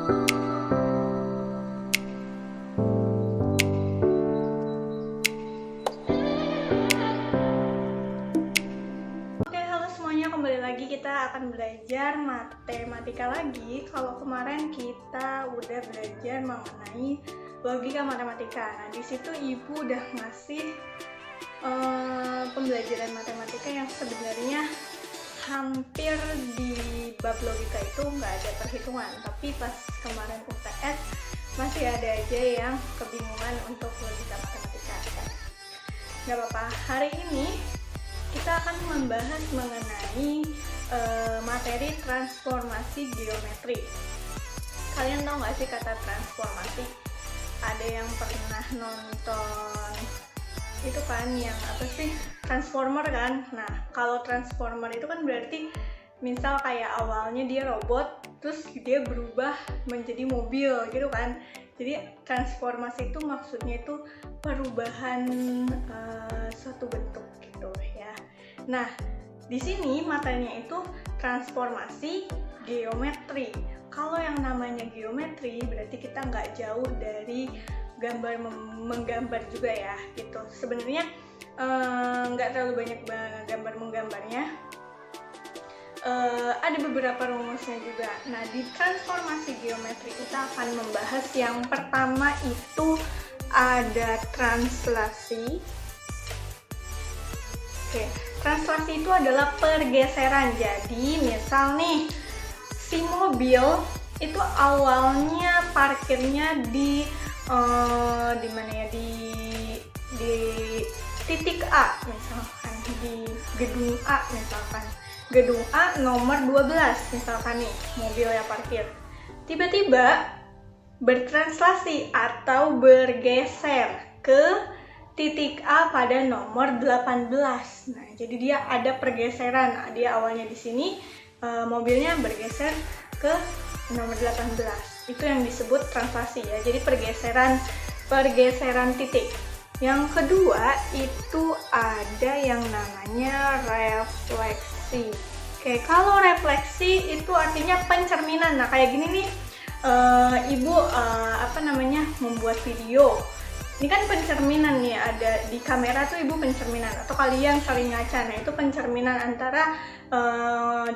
Kembali lagi kita akan belajar matematika lagi. Kalau kemarin kita udah belajar mengenai logika matematika. Nah, di situ Ibu udah ngasih pembelajaran matematika yang sebenarnya hampir di bab logika itu nggak ada perhitungan. Tapi pas kemarin UTS masih ada aja yang kebingungan untuk logika matematika. Nggak apa-apa. Hari ini kita akan membahas mengenai materi transformasi geometri. Kalian tahu nggak sih kata transformasi? Ada yang pernah nonton itu kan yang apa sih? Transformer kan? Nah, kalau transformer itu kan berarti misal kayak awalnya dia robot, terus dia berubah menjadi mobil gitu kan. Jadi transformasi itu maksudnya itu perubahan suatu bentuk gitu ya. Nah, di sini materinya itu transformasi geometri. Kalau yang namanya geometri berarti kita nggak jauh dari gambar menggambar juga ya gitu. Sebenarnya nggak terlalu banyak gambar menggambarnya. Ada beberapa rumusnya juga. Nah, di transformasi geometri kita akan membahas yang pertama itu ada translasi. Oke, translasi itu adalah pergeseran. Jadi, misal nih, si mobil itu awalnya parkirnya di mana ya, di titik A misalkan, di gedung A misalkan. Gedung A nomor 12 misalkan nih, mobil yang parkir. Tiba-tiba bertranslasi atau bergeser ke titik A pada nomor 18. Nah, jadi dia ada pergeseran. Dia awalnya di sini, mobilnya bergeser ke nomor 18. Itu yang disebut translasi ya. Jadi pergeseran titik. Yang kedua itu ada yang namanya refleksi. Oke, kalau refleksi itu artinya pencerminan. Nah, kayak gini nih, Ibu membuat video. Ini kan pencerminan nih, ada di kamera tuh Ibu pencerminan, atau kalian saling ngaca. Nah, itu pencerminan antara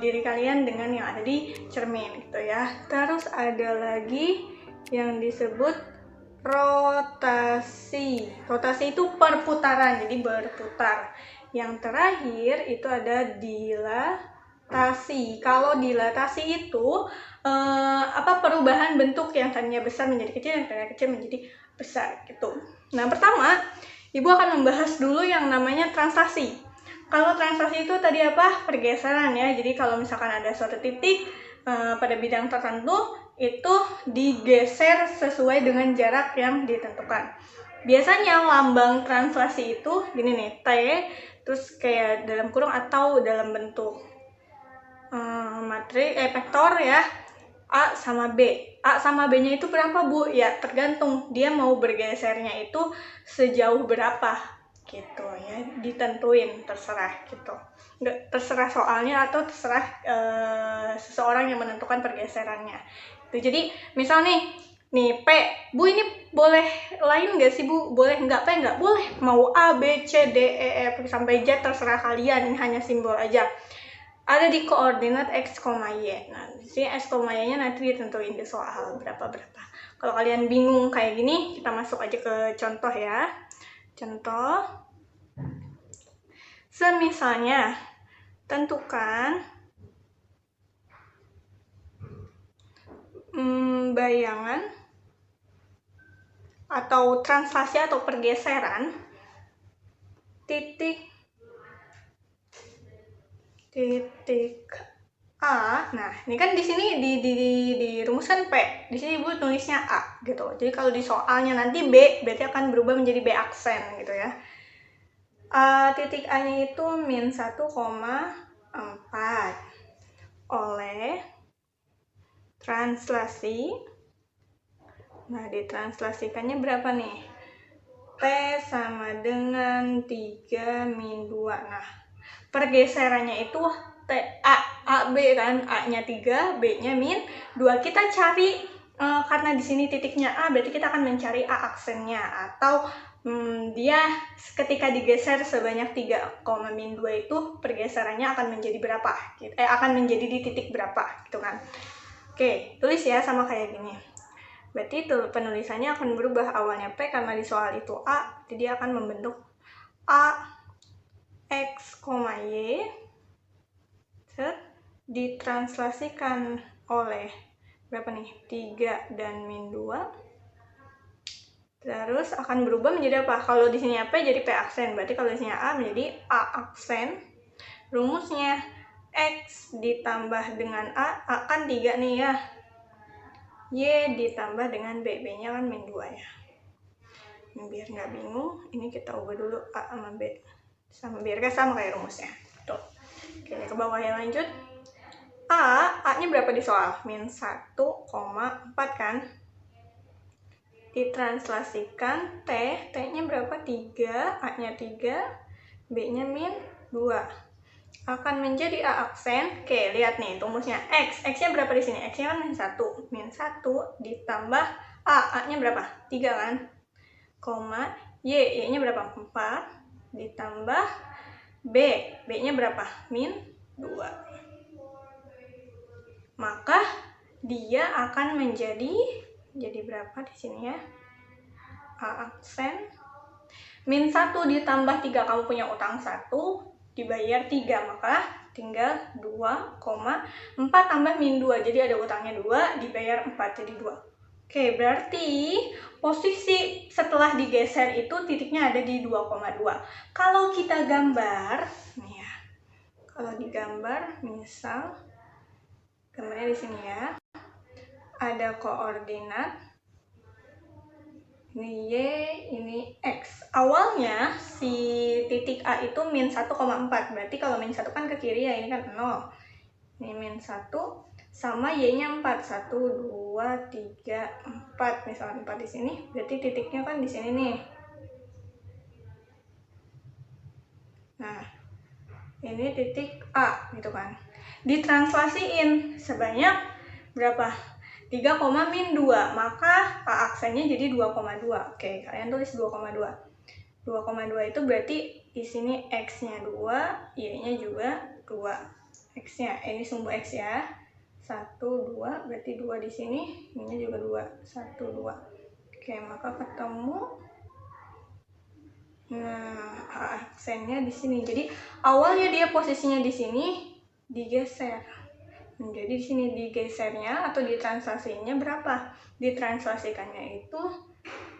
diri kalian dengan yang ada di cermin gitu ya. Terus ada lagi yang disebut rotasi. Rotasi itu perputaran, jadi berputar. Yang terakhir itu ada dilatasi. Kalau dilatasi itu perubahan bentuk yang tadinya besar menjadi kecil, yang tadinya kecil menjadi besar gitu. Nah, pertama Ibu akan membahas dulu yang namanya translasi. Kalau translasi itu tadi apa? Pergeseran ya. Jadi kalau misalkan ada suatu titik pada bidang tertentu itu digeser sesuai dengan jarak yang ditentukan. Biasanya lambang translasi itu gini nih, T, terus kayak dalam kurung atau dalam bentuk vektor ya, A sama B. A sama B-nya itu berapa, Bu? Ya, tergantung dia mau bergesernya itu sejauh berapa gitu ya, ditentuin, terserah gitu. Nggak terserah soalnya atau terserah seseorang yang menentukan pergeserannya. Jadi misal nih P, Bu ini boleh lain nggak sih Bu? Boleh nggak? P nggak? Boleh. Mau A, B, C, D, E, F sampai Z terserah kalian. Ini hanya simbol aja. Ada di koordinat X, Y. Nah, di sini X, Y-nya nanti ditentuin di soal berapa-berapa. Kalau kalian bingung kayak gini, kita masuk aja ke contoh ya. Contoh. Semisalnya, tentukan bayangan atau translasi atau pergeseran titik A. Nah, ini kan di sini dirumuskan P. Di sini Ibu tulisnya A gitu. Jadi kalau di soalnya nanti B, berarti akan berubah menjadi B aksen gitu ya. Titik A-nya itu min 1,4 oleh translasi. Nah, ditranslasikannya berapa nih? T sama dengan 3 min 2. Nah, pergeserannya itu A, B kan, A-nya 3, B-nya min 2. Kita cari karena di sini titiknya A, berarti kita akan mencari A aksennya, atau dia ketika digeser sebanyak 3, min 2 itu pergeserannya akan menjadi berapa, akan menjadi di titik berapa gitu kan. Oke, tulis ya sama kayak gini. Berarti itu penulisannya akan berubah, awalnya P karena di soal itu A, jadi akan membentuk A X, Y, ditranslasikan oleh berapa nih? 3 dan min 2. Terus akan berubah menjadi apa? Kalau di sini P jadi P aksen, berarti kalau di sini A menjadi A aksen. Rumusnya X ditambah dengan A akan 3 nih ya. Y ditambah dengan B, B-nya kan min 2 ya. Biar nggak bingung, ini kita ubah dulu A sama B. Biar sama kayak rumusnya. Tuh. Oke, ke bawah ya, lanjut. A-nya berapa di soal? Min 1,4 kan? Ditranslasikan T-nya berapa? 3, A-nya 3, B-nya min 2. Akan menjadi A aksen. Oke, lihat nih rumusnya X. X-nya berapa di sini? X-nya kan min 1. Min 1 ditambah A-nya berapa? 3 kan? Koma, Y-nya berapa? 4 ditambah B. B-nya berapa? Min 2. Maka dia akan menjadi berapa di sini ya? A aksen min 1 ditambah 3, kamu punya utang 1 dibayar 3, maka tinggal 2,4 tambah min 2, jadi ada utangnya 2 dibayar 4 jadi 2. Oke, berarti posisi setelah digeser itu titiknya ada di 2,2. Kalau kita gambar nih ya, kalau digambar misal gambarnya di sini ya, ada koordinat ini Y, ini X. Awalnya si titik A itu min 1,4, berarti kalau min 1 kan ke kiri ya, ini kan 0. Ini min 1 sama Y-nya 4, 1, 2, 3, 4, misalnya 4 di sini, berarti titiknya kan di sini nih. Nah, ini titik A gitu kan. Ditranslasiin sebanyak berapa? 3, min 2, maka A aksennya jadi 2,2. Oke, kalian tulis 2,2. 2,2 itu berarti di sini X-nya 2, Y-nya juga 2. X-nya, ini sumbu X ya. 1, 2, berarti 2 di sini, ini juga 2. 1, 2. Oke, maka ketemu. Nah, A aksennya di sini. Jadi awalnya dia posisinya di sini, digeser. Jadi di sini digesernya atau ditranslasinya berapa? Ditranslasikannya itu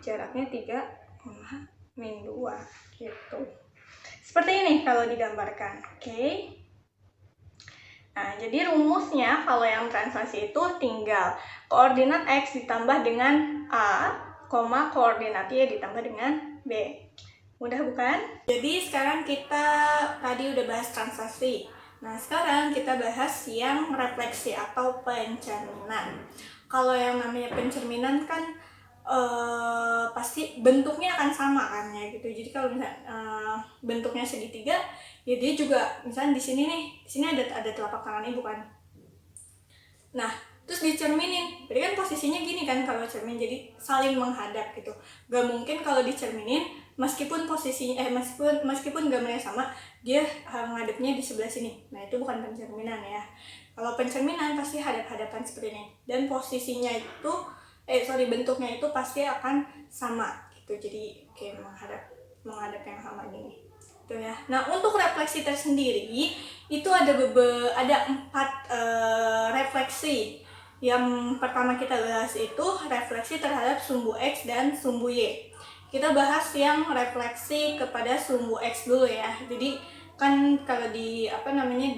jaraknya 3, min 2 gitu. Seperti ini kalau digambarkan. Oke. Nah, jadi rumusnya kalau yang translasi itu tinggal koordinat X ditambah dengan A, koordinat Y ditambah dengan B. Mudah bukan? Jadi sekarang kita tadi udah bahas translasi. Nah, sekarang kita bahas yang refleksi atau pencerminan. Kalau yang namanya pencerminan kan pasti bentuknya akan sama kan ya gitu. Jadi kalau misalnya bentuknya segitiga, ya dia juga misalnya di sini nih, di sini ada telapak tangan ibu kan. Nah, terus dicerminin, berarti kan posisinya gini kan kalau cermin, jadi saling menghadap gitu. Gak mungkin kalau dicerminin meskipun posisinya meskipun gambarnya sama, dia menghadapnya di sebelah sini. Nah, itu bukan pencerminan ya. Kalau pencerminan pasti hadap-hadapan seperti ini, dan posisinya itu bentuknya itu pasti akan sama gitu. Jadi kayak menghadap yang sama gini. Gitu ya. Nah, untuk refleksi tersendiri itu ada 4 refleksi. Yang pertama kita bahas itu refleksi terhadap sumbu X dan sumbu Y. Kita bahas yang refleksi kepada sumbu X dulu ya. Jadi kan kalau di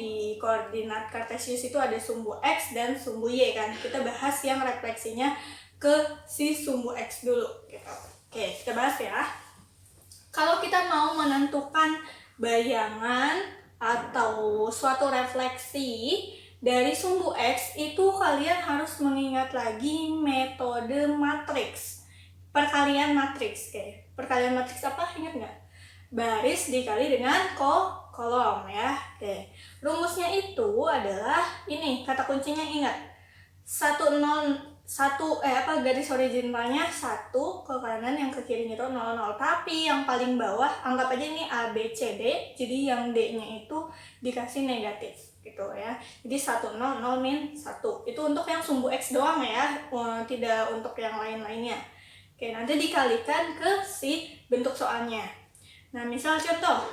di koordinat kartesius itu ada sumbu X dan sumbu Y kan. Kita bahas yang refleksinya ke si sumbu X dulu gitu. Oke, kita bahas ya. Kalau kita mau menentukan bayangan atau suatu refleksi dari sumbu X, itu kalian harus mengingat lagi metode matriks. Perkalian matriks. Oke. Perkalian matriks apa? Ingat nggak? Baris dikali dengan kolom ya. Oke. Rumusnya itu adalah ini, kata kuncinya ingat. 1, 0, garis horizontalnya 1, ke kanan, yang ke kirinya itu 0, 0. Tapi yang paling bawah anggap aja ini A, B, C, D. Jadi yang D-nya itu dikasih negatif gitu ya. Jadi 1, 0, 0, min 1. Itu untuk yang sumbu X doang ya, tidak untuk yang lain-lainnya. Oke, nanti dikalikan ke si bentuk soalnya. Nah, misal contoh,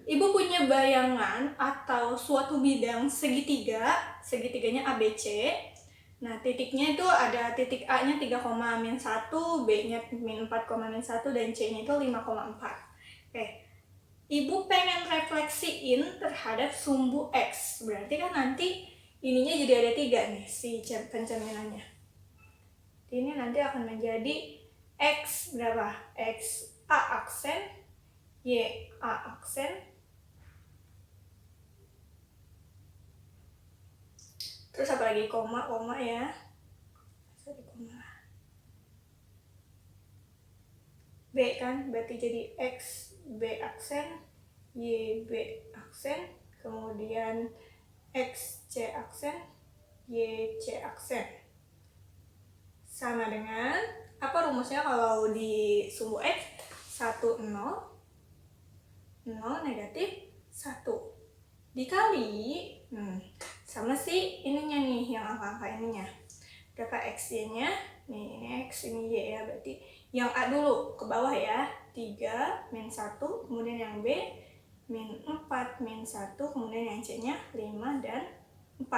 Ibu punya bayangan atau suatu bidang segitiga, segitiganya ABC. Nah, titiknya itu ada titik A-nya 3,-1, B-nya min 4,-1, dan C-nya itu 5,4. Oke, Ibu pengen refleksiin terhadap sumbu X. Berarti kan nanti ininya jadi ada 3 nih, si pencerminannya. Ini nanti akan menjadi X berapa? X A aksen, Y A aksen, terus apa lagi? Koma ya. Sorry, koma. B kan, berarti jadi X B aksen, Y B aksen, kemudian X C aksen, Y C aksen. Sama dengan, apa rumusnya kalau di sumbu X? 1, 0, 0, negatif 1. Dikali, sama si ininya nih, yang angka-angka ininya. Berapa X-nya? Nih, ini X, ini Y ya, berarti yang A dulu, ke bawah ya. 3, min 1, kemudian yang B, min 4, min 1, kemudian yang C-nya 5 dan 4.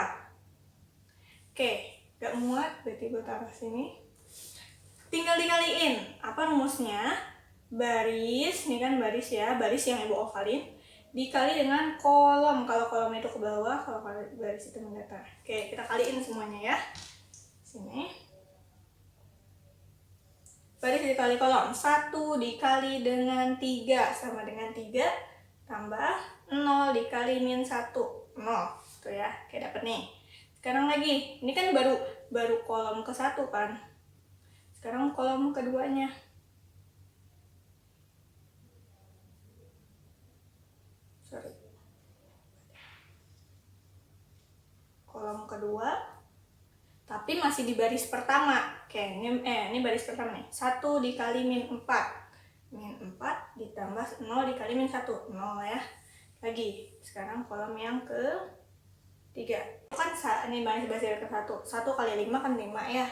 Oke, gak muat, berarti gue taruh sini. Tinggal dikaliin. Apa rumusnya? Baris, ini kan baris ya, baris yang Ibu ovalin, dikali dengan kolom. Kalau kolom itu ke bawah, kalau baris itu mendatar. Oke, kita kaliin semuanya ya. Sini. Baris dikali kolom. 1 dikali dengan 3 sama dengan 3 tambah 0 dikali min 1. 0. Tuh ya, kayak dapet nih. Sekarang lagi, ini kan baru kolom ke 1 kan. Sekarang kolom keduanya. Kolom kedua, tapi masih di baris pertama. Oke, ini baris pertama nih. 1 dikali min 4. Min 4 ditambah 0 dikali min 1. 0 ya. Lagi, sekarang kolom yang ke 3. Kan ini baris ke 1. 1 kali 5 kan 5 ya.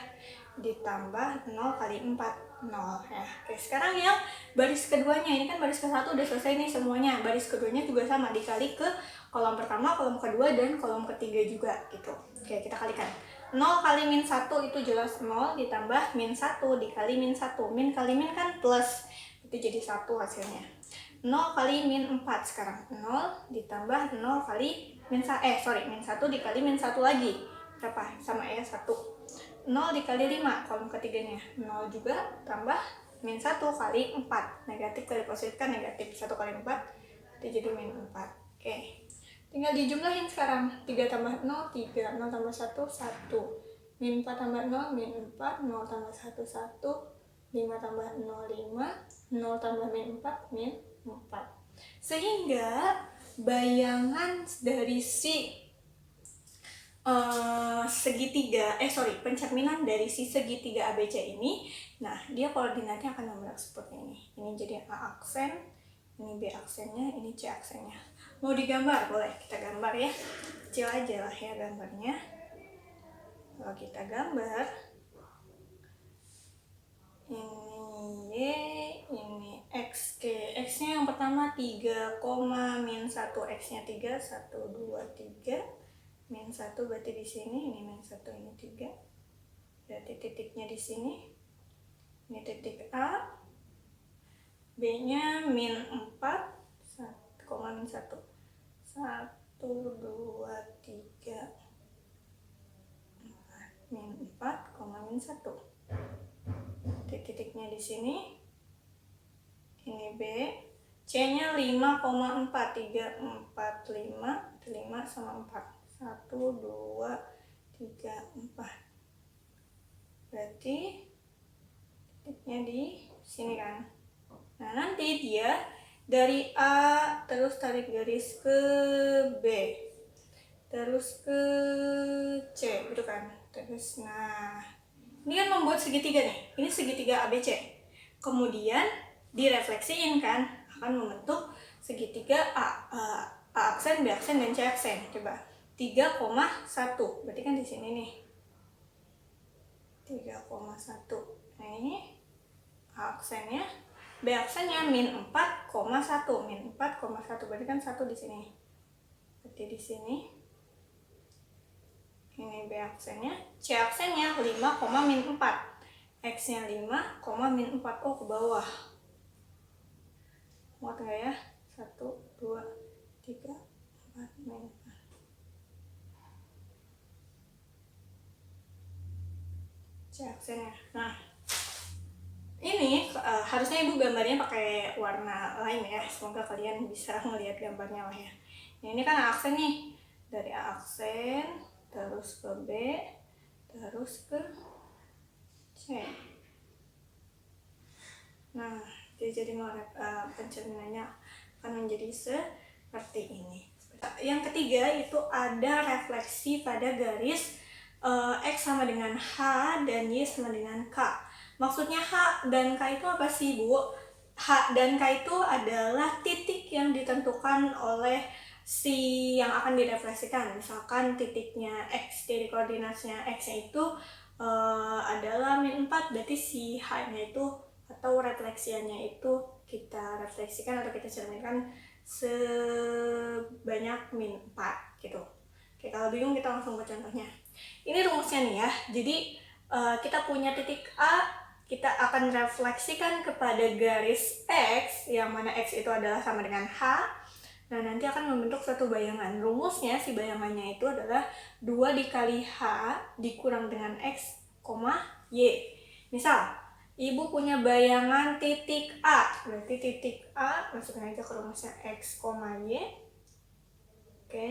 Ditambah 0 kali 4. 0 ya. Oke, sekarang yang baris keduanya, ini kan baris ke 1 udah selesai nih semuanya. Baris keduanya juga sama, dikali ke kolom pertama, kolom kedua, dan kolom ketiga juga gitu. Oke, kita kalikan. 0 kali min 1 itu jelas 0, ditambah min 1 dikali min 1. Min kali min kan plus, itu jadi 1 hasilnya. 0 kali min 4 sekarang. 0 ditambah 0 kali min 1 dikali min 1 lagi. Berapa? Sama ya, 1. 0 dikali 5, kolom ketiganya. 0 juga, tambah min 1 kali 4. Negatif kali positif kan negatif. 1 kali 4, itu jadi min 4. Oke. Tinggal dijumlahin sekarang. 3 tambah 0, 3. 0 tambah 1, 1. Min 4 tambah 0, min 4. 0 tambah 1, 1. 5 tambah 0, 5. 0 tambah min 4, min 4. Sehingga bayangan dari si pencerminan dari si segitiga ABC ini, nah dia koordinatnya akan membentuk seperti ini. Ini jadi A aksen, ini B aksennya, ini C aksennya. Mau digambar? Boleh, kita gambar ya. Kecil aja lah ya gambarnya. Kalau kita gambar, ini Y, ini X. Oke, X-nya yang pertama 3, min 1. X-nya 3, 1, 2, 3. Min 1 berarti di sini, ini min 1, ini 3. Berarti titiknya di sini. Ini titik A. B-nya min 4, min 1. 1, 2, 3, 4. Min 4, min 1. Titiknya di sini. Ini B. C-nya 5,4. 3, 4, 5. 5 sama 4. 1, 2, 3, 4. Berarti titiknya di sini kan. Nah, nanti dia dari A terus tarik garis ke B, terus ke C gitu kan. Terus nah, Ini kan membuat segitiga nih, ini segitiga ABC. Kemudian direfleksiin kan, akan membentuk segitiga A aksen, B aksen, dan C aksen. Coba 3,1, berarti kan di sini nih 3,1. Nah ini A aksennya, B aksennya min 4,1, min 4,1, berarti kan 1 di sini. Berarti di sini ini B aksennya, C aksennya 5, min 4, X nya 5, min 4. Oh, ke bawah. Muat nggak ya? 1, 2, 3, 4, min 4. C aksennya. Nah, ini harusnya ibu gambarnya pakai warna lain ya. Semoga kalian bisa melihat gambarnya lah ya. Nah, ini kan A aksen nih. Dari A aksen, terus ke B, terus ke C. Nah, jadi pencerminannya akan menjadi seperti ini. Yang ketiga itu ada refleksi pada garis X sama dengan H dan Y sama dengan K. Maksudnya H dan K itu apa sih, Bu? H dan K itu adalah titik yang ditentukan oleh si yang akan direfleksikan. Misalkan titiknya X, titik koordinatnya X itu adalah min 4, berarti si H-nya itu atau refleksiannya itu kita refleksikan atau kita cerminkan sebanyak min 4 gitu. Oke, kalau bingung kita langsung ke contohnya. Ini rumusnya nih ya. Jadi kita punya titik A, kita akan refleksikan kepada garis X, yang mana X itu adalah sama dengan H. Nah, nanti akan membentuk suatu bayangan. Rumusnya, si bayangannya itu adalah 2 dikali H dikurang dengan X, Y. Misal, ibu punya bayangan titik A. Berarti titik A, masukin aja ke rumusnya X, Y. Oke.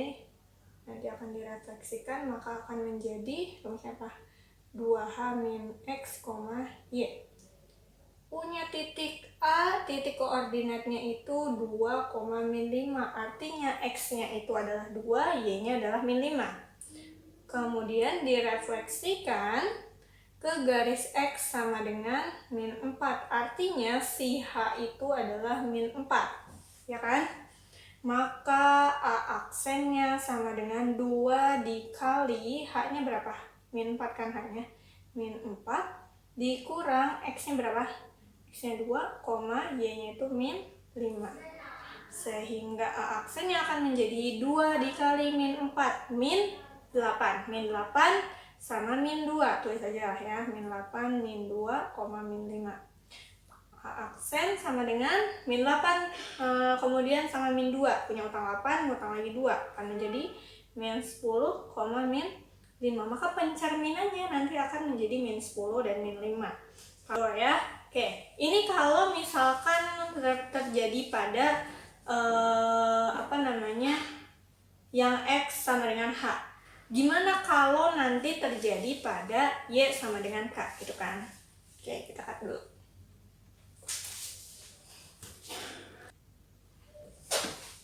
Nanti akan direfleksikan, maka akan menjadi rumusnya apa? 2H min X, Y. Punya titik A, titik koordinatnya itu 2, min 5. Artinya X-nya itu adalah 2, Y-nya adalah min 5. Kemudian direfleksikan ke garis X sama dengan min 4. Artinya si H itu adalah min 4. Ya kan? Maka A aksennya sama dengan 2 dikali H-nya berapa? Min 4 kan H-nya? Min 4 dikurang X-nya berapa? X-nya 2, Y-nya itu min 5. Sehingga A aksennya akan menjadi 2 dikali min 4, min 8. Min 8 sama min 2. Tulis aja lah ya, min 8, min 2, min 5. A aksen sama dengan min 8, kemudian sama min 2. Punya utang 8, utang lagi 2. Akan menjadi min 10, min 5. Maka pencerminannya nanti akan menjadi min 10 dan min 5. Kalau ya, oke. Ini kalau misalkan terjadi pada yang X sama dengan H. Gimana kalau nanti terjadi pada Y sama dengan K, gitu kan? Oke, kita cut dulu.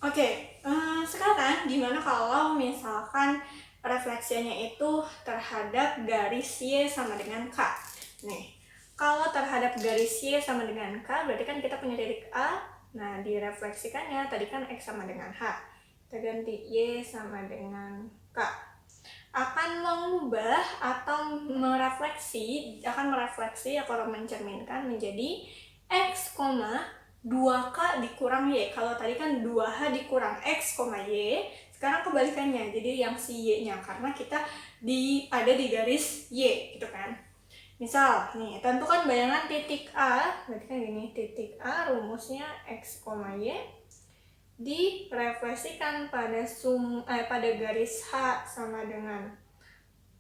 Oke, sekarang gimana kalau misalkan refleksinya itu terhadap garis Y sama dengan K? Nih, kalau terhadap garis Y sama dengan K, berarti kan kita punya titik A. Nah, direfleksikannya tadi kan X sama dengan H. Kita ganti Y sama dengan K. Akan mengubah atau merefleksi atau mencerminkan menjadi X, 2K dikurang Y. Kalau tadi kan 2H dikurang X, Y. Sekarang kebalikannya, jadi yang si Y-nya, karena kita ada di garis Y, gitu kan. Misal, nih, tentukan bayangan titik A, berarti kan gini, titik A rumusnya X, Y, direfleksikan pada garis H sama dengan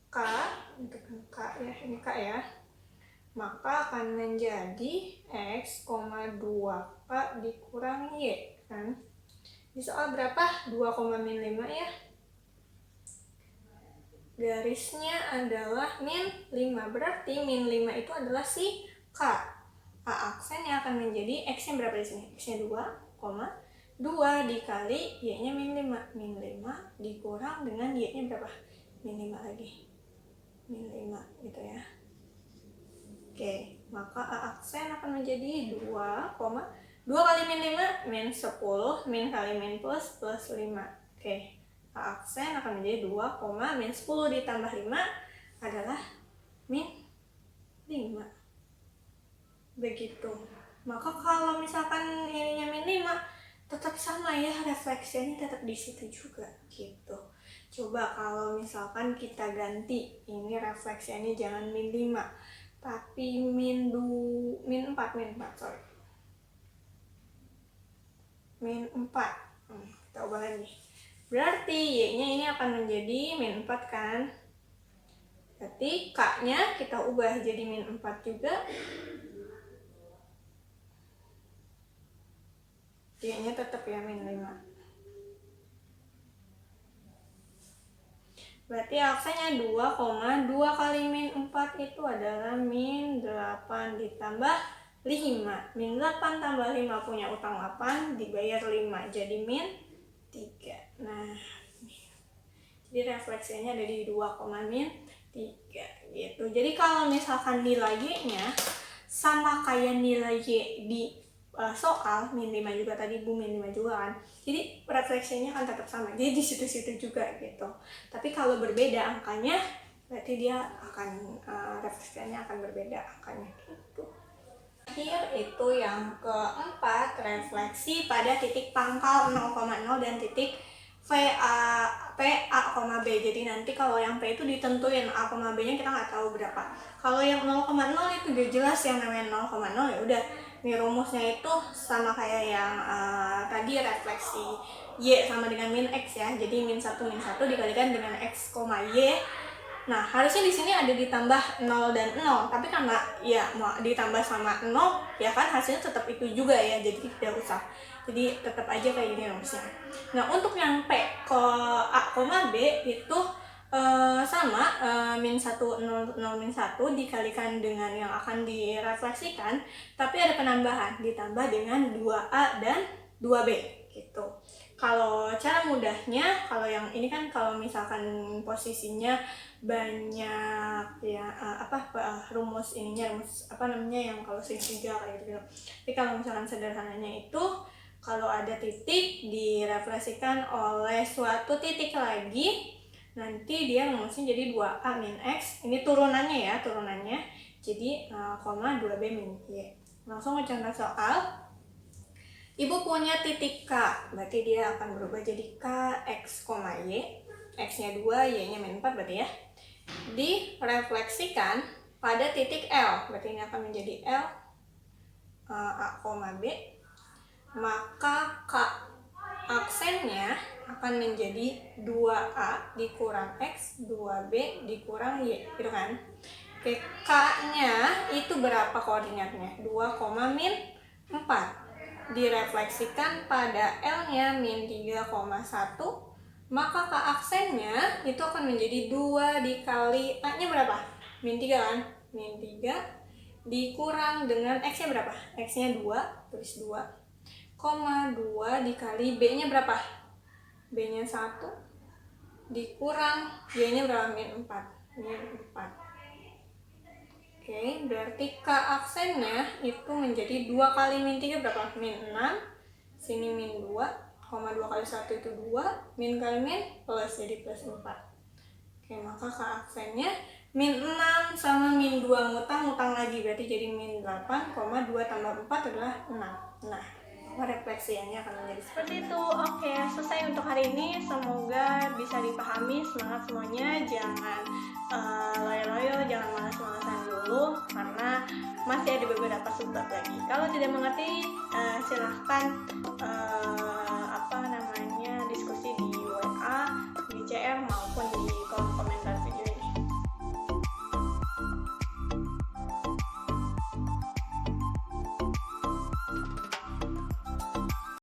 K, untuk K ya, ini K ya, maka akan menjadi X, 2K dikurang Y, kan? Di soal berapa? 2, min 5 ya. Garisnya adalah min 5, berarti min 5 itu adalah si K. A aksennya akan menjadi X-nya berapa di sini? X-nya 2 dikali Y-nya min 5. Min 5 dikurang dengan Y-nya berapa? Min 5 lagi. Min 5 gitu ya. Oke, maka A aksen akan menjadi 2 kali min 5, min 10, min kali min plus 5. Oke, A aksen akan menjadi 2, min 10 ditambah 5 adalah min 5. Begitu. Maka kalau misalkan ininya min 5, tetap sama ya, refleksinya tetap di situ juga gitu. Coba kalau misalkan kita ganti ini refleksinya jangan min 5 tapi min 4, sorry. Min 4. Kita ubah lagi. Berarti Y-nya ini akan menjadi min 4 kan? Berarti K-nya kita ubah jadi min 4 juga. Y-nya tetap ya min 5. Berarti aksennya 2, 2 kali min 4 itu adalah min 8 ditambah 5. Min 8 tambah 5 punya utang 8, dibayar 5, jadi min 3. Nah, jadi refleksinya ada di 2, min 3 gitu. Jadi kalau misalkan nilai Y-nya sama kayak nilai Y di soal min 5 juga tadi Bu, min 5 juga kan, jadi refleksinya akan tetap sama, jadi di situ-situ juga gitu. Tapi kalau berbeda angkanya berarti dia akan refleksinya akan berbeda angkanya gitu. Akhir itu yang keempat, refleksi pada titik pangkal 0,0 dan titik P, A, B. Jadi nanti kalau yang P itu ditentuin, A, B nya kita nggak tahu berapa. Kalau yang 0,0 itu udah jelas yang namanya 0,0 ya udah. Ini rumusnya itu sama kayak yang tadi, refleksi Y sama dengan min X ya. Jadi min 1 dikalikan dengan X, Y. Nah, harusnya di sini ada ditambah 0 dan 0. Tapi karena ya mau ditambah sama 0, ya kan hasilnya tetap itu juga ya. Jadi tidak usah. Jadi tetap aja kayak gini rumusnya. Nah, untuk yang P ke A, B itu sama min 1, 0, min 1 dikalikan dengan yang akan direfleksikan, tapi ada penambahan, ditambah dengan 2A dan 2B gitu. Kalau cara mudahnya, kalau yang ini kan kalau misalkan posisinya banyak ya rumus ininya, rumus yang kalau segitiga kayak gitu. Tapi kalau misalkan sederhananya itu, kalau ada titik direfleksikan oleh suatu titik lagi, nanti dia rumusnya jadi 2A min X. Ini turunannya ya, jadi 2B min Y. Langsung ke contoh soal. Ibu punya titik K, berarti dia akan berubah jadi K, X, Y. X-nya 2, Y-nya min 4 berarti ya. Direfleksikan pada titik L, berarti ini akan menjadi L, A, B. Maka K aksennya akan menjadi 2A dikurang X, 2B dikurang Y, gitu kan? Oke, K-nya itu berapa koordinatnya? 2, min 4. Direfleksikan pada L-nya min 3,1, maka K aksennya itu akan menjadi 2 dikali A-nya berapa? Min 3 kan? Min 3 dikurang dengan X-nya berapa? X-nya 2, tulis 2, 2 dikali B-nya berapa? B-nya 1 dikurang Y-nya berapa? Min 4. Min 4. Oke, berarti K aksennya itu menjadi 2 kali min 3 berapa? Min 6. Sini min 2, 2 kali 1 itu 2, min kali min plus, jadi plus 4. Oke, maka K aksennya min 6 sama min 2 ngutang lagi, berarti jadi min 8, 2 tambah 4 adalah 6. Nah, refleksiannya akan menjadi seperti itu. Oke, selesai untuk hari ini. Semoga bisa dipahami. Semangat semuanya, jangan loyo-loyo, jangan malas-malasan dulu karena masih ada beberapa sumber lagi. Kalau tidak mengerti silahkan